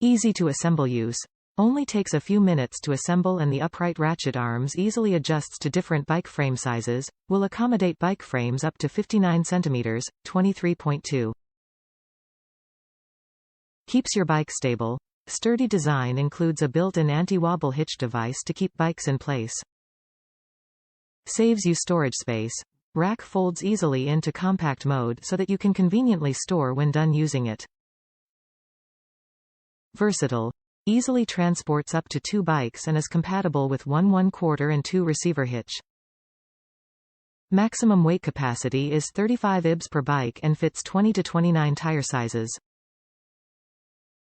Easy to assemble use. Only takes a few minutes to assemble and the upright ratchet arms easily adjusts to different bike frame sizes, will accommodate bike frames up to 59 cm, 23.2. Keeps your bike stable. Sturdy design includes a built-in anti-wobble hitch device to keep bikes in place. Saves you storage space. Rack folds easily into compact mode so that you can conveniently store when done using it. Versatile. Easily transports up to 2 bikes and is compatible with 1 1/4 and 2 receiver hitch. Maximum weight capacity is 35 ibs per bike and fits 20 to 29 tire sizes.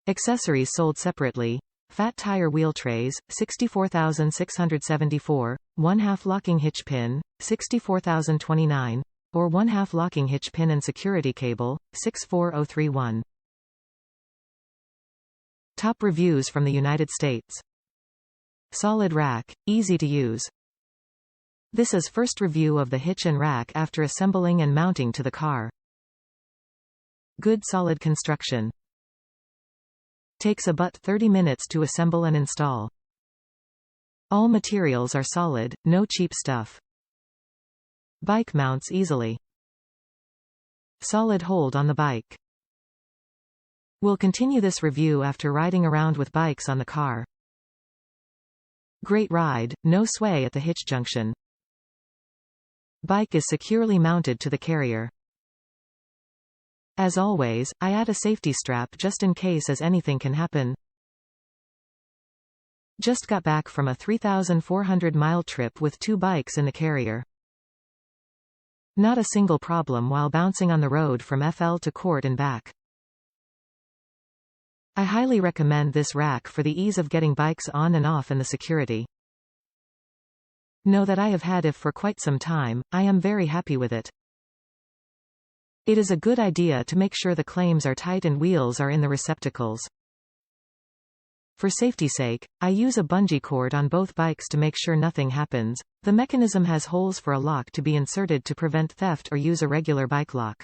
Accessories sold separately. Fat tire wheel trays, 64,674, 1/2 locking hitch pin, 64,029, or 1/2 locking hitch pin and security cable, 64031. Top reviews from the United States. Solid rack, easy to use. This is first review of the hitch and rack after assembling and mounting to the car. Good solid construction. Takes about 30 minutes to assemble and install. All materials are solid, no cheap stuff. Bike mounts easily. Solid hold on the bike. We'll continue this review after riding around with bikes on the car. Great ride, no sway at the hitch junction. Bike is securely mounted to the carrier. As always, I add a safety strap just in case as anything can happen. Just got back from a 3,400-mile trip with 2 bikes in the carrier. Not a single problem while bouncing on the road from FL to Court and back. I highly recommend this rack for the ease of getting bikes on and off and the security. Know that I have had it for quite some time, I am very happy with it. It is a good idea to make sure the claims are tight and wheels are in the receptacles. For safety's sake, I use a bungee cord on both bikes to make sure nothing happens. The mechanism has holes for a lock to be inserted to prevent theft or use a regular bike lock.